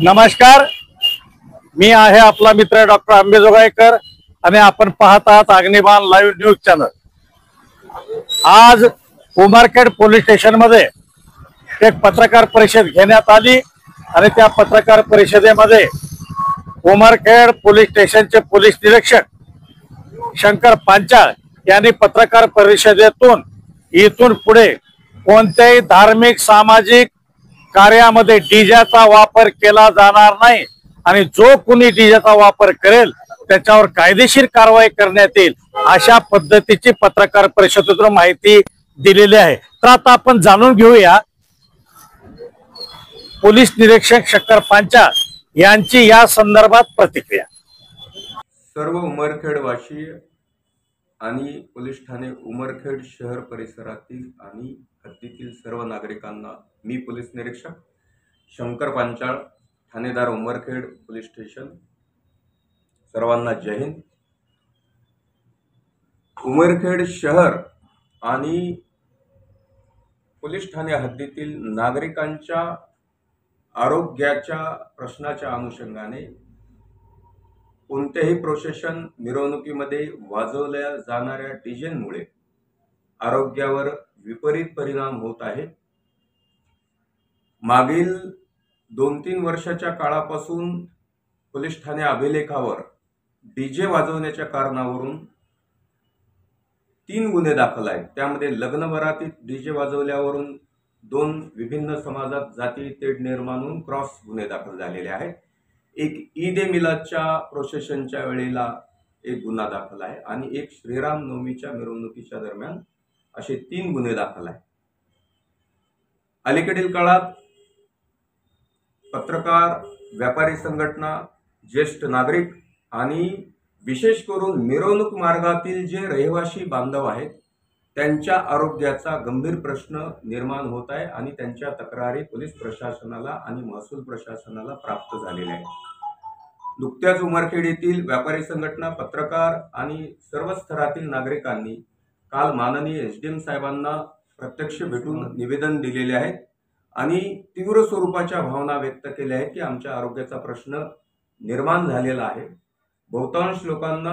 नमस्कार, मी आहे आपला मित्र डॉक्टर अंबेजोगाईकर आणि आपण पाहत आहात अग्निबाण लाईव्ह न्यूज चॅनल। आज उमरखेड पोलीस स्टेशन मध्ये एक पत्रकार परिषद घेण्यात आली आणि त्या पत्रकार परिषदेमध्ये उमरखेड पोलीस स्टेशनचे पोलीस निरीक्षक शंकर पांचाळ यांनी पत्रकार परिषदेतून इथून पुढे कोणत्याही धार्मिक सामाजिक कार्यामध्ये डीजेचा वापर केला जाणार नाही आणि जो कोणी डीजेचा वापर करेल त्याच्यावर कायदेशीर कारवाई करण्यात येईल अशा पद्धतीची पत्रकार परिषदेतून माहिती दिलेली आहे। तर आता आपण जाणून घेऊया पोलीस निरीक्षक शंकर पांचाळ यांची या संदर्भात प्रतिक्रिया। सर्व उमरखेड वासी आणि पोलीस ठाणे उमरखेड शहर परिसरातील आणि हद्दीतील सर्व नागरिकांना मी पोलीस निरीक्षक शंकर पांचाळ ठाणेदार उमरखेड पोलीस स्टेशन सर्वांना जय हिंद। उमरखेड शहर आणि पोलीस ठाणे हद्दीतील नागरिकांच्या आरोग्याच्या प्रश्नाच्या अनुषंगाने कोणत्याही प्रोसेशन मिरवणुकीमध्ये वाजवल्या जाणाऱ्या डीजेमुळे आरोग्यावर विपरीत परिणाम होत आहे। मागील 2-3 वर्षाच्या काळापासून पोलीस ठाणे अभिलेखावर डीजे वाजवण्याच्या कारणावरून 3 गुन्हे दाखल आहेत। त्यामध्ये लग्न बरातीत डीजे वाजवल्यावरून 2 विभिन्न समाजात जाती तेढ निर्माण होऊन क्रॉस गुन्हे दाखल झालेले आहेत। एक ईद ए मिलादच्या प्रोसेशनच्या वेळेला एक गुन्हा दाखल आहे आणि एक श्रीराम नवमीच्या मिरवणुकीच्या दरम्यान असे 3 गुन्हे दाखल आहेत। अलीकडील काळात पत्रकार, व्यापारी संघटना, ज्येष्ठ नागरिक आणि विशेष करून मिरवणूक मार्गातील जे रहिवासी बांधव आहेत त्यांच्या आरोग्याचा गंभीर प्रश्न निर्माण होत आहे आणि त्यांच्या तक्रारी पोलीस प्रशासनाला आणि महसूल प्रशासनाला प्राप्त झालेल्या आहेत। नुकत्याच उमरखेड येथील व्यापारी संघटना, पत्रकार आणि सर्व स्तरातील नागरिकांनी काल माननीय एसडीएम साहेबांना प्रत्यक्ष भेटून निवेदन दिलेले आहेत आणि तीव्र स्वरूपाच्या भावना व्यक्त केल्या आहेत की आमच्या आरोग्याचा प्रश्न निर्माण झालेला आहे। बहुतांश लोकांना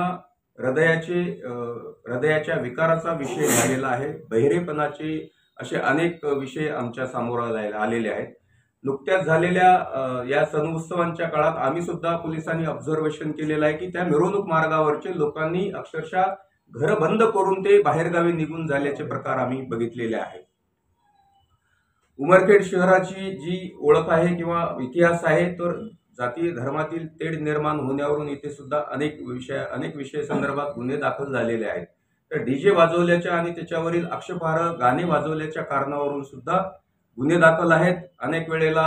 हृदयाच्या विकाराचा विषय झालेला आहे, बहिरेपणाचे असे अनेक विषय आमच्या समोर आलेले आहेत। नुकत्याच झालेल्या या सण उत्सवांच्या काळात आम्ही सुद्धा पोलिसांनी ऑब्झर्वेशन केलेलं आहे की त्या मिरवणूक मार्गावरचे लोकांनी अक्षरशः घर बंद करून ते बाहेरगावी निघून झाल्याचे प्रकार आम्ही बघितलेले आहेत। उमरखेड शहराची जी ओळख आहे किंवा इतिहास आहे तर जाती धर्मातील तेढ निर्माण होण्यावरून इथे सुद्धा अनेक विषय संदर्भात गुन्हे दाखल झालेले आहेत। तर डीजे वाजवल्याच्या आणि त्याच्यावरील आक्षेपार्ह गाणे वाजवल्याच्या कारणावरून सुद्धा गुन्हे दाखल आहेत। अनेक वेळेला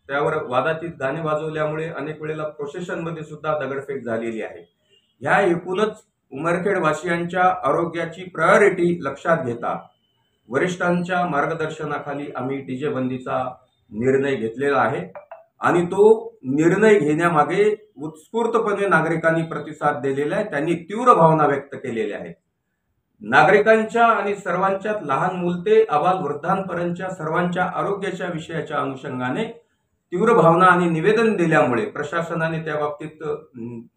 त्यावर वादातीत गाणे वाजवल्यामुळे अनेक वेळेला प्रोसेशन मध्ये सुद्धा दगडफेक झालेली आहे। ह्या एकूणच उमरखेड वासियांच्या आरोग्याची प्रायोरिटी लक्षात घेता वरिष्ठांच्या मार्गदर्शनाखाली आम्ही डीजे बंदीचा निर्णय घेतलेला आहे आणि तो निर्णय घेण्यामागे उत्स्फूर्तपणे नागरिकांनी प्रतिसाद दिलेला आहे। त्यांनी तीव्र भावना व्यक्त केलेल्या आहेत। नागरिकांच्या आणि सर्वांच्यात लहान मूल ते अबाल वृद्धांपर्यंतच्या सर्वांच्या आरोग्याच्या विषयाच्या अनुषंगाने तीव्र भावना आणि निवेदन दिल्यामुळे प्रशासनाने त्या बाबतीत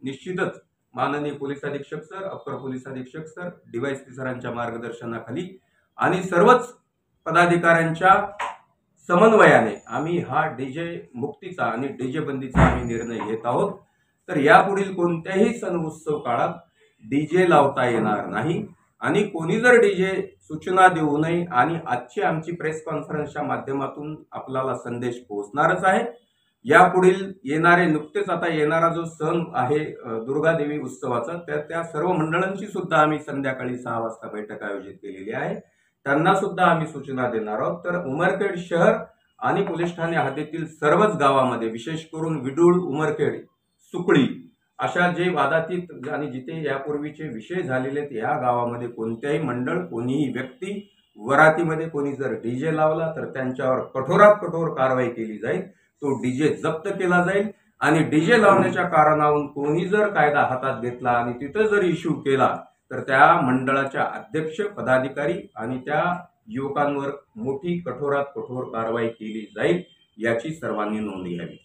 निश्चितच माननीय पोलीस अधीक्षक सर, अप्पर पोलीस अधीक्षक सर, डीवायएसपी सरांच्या मार्गदर्शनाखाली आणि सर्वच पदाधिकाऱ्यांच्या समन्वयाने आम्ही हा डीजे मुक्तीचा आणि डीजे बंदीचा आम्ही निर्णय घेत आहोत। तर यापुढील कोणत्याही सण उत्सव काळात डीजे लावता येणार नाही आणि कोणी जर डीजे सूचना देऊ नये आणि आजची आमची प्रेस कॉन्फरन्सच्या माध्यमातून आपल्याला संदेश पोहोचणारच आहे। यापुढील नुकतेच आता येणारा जो सण आहे दुर्गादेवी उत्सवाचा त्या सर्व मंडळांची सुद्धा आम्ही संध्याकाळी 6 वाजता बैठक आयोजित केलेली आहे। त्यांना सुद्धा आम्ही सूचना देणार आहोत। तर उमरखेड शहर आणि पोलीस ठाणे हद्दीतील सर्वच गावामध्ये विशेष करून विडूळ, उमरखेड, सुकळी अशा जे वादातीत आणि जिथे यापूर्वीचे विषय झालेले आहेत या गावामध्ये कोणत्याही मंडळ, कोणीही व्यक्ती वरातीमध्ये कोणी जर डीजे लावला तर त्यांच्यावर कठोरात कठोर कारवाई केली जाईल। तो डीजे जप्त केला जाईल आणि डीजे लावण्याच्या कारणावरून कोणी जर कायदा हातात घेतला आणि तिथे जर इश्यू केला तर त्या मंडळाच्या अध्यक्ष, पदाधिकारी आणि त्या युवकांवर मोठी कठोरात कठोर कारवाई केली जाईल याची सर्वांनी नोंद घ्यावी।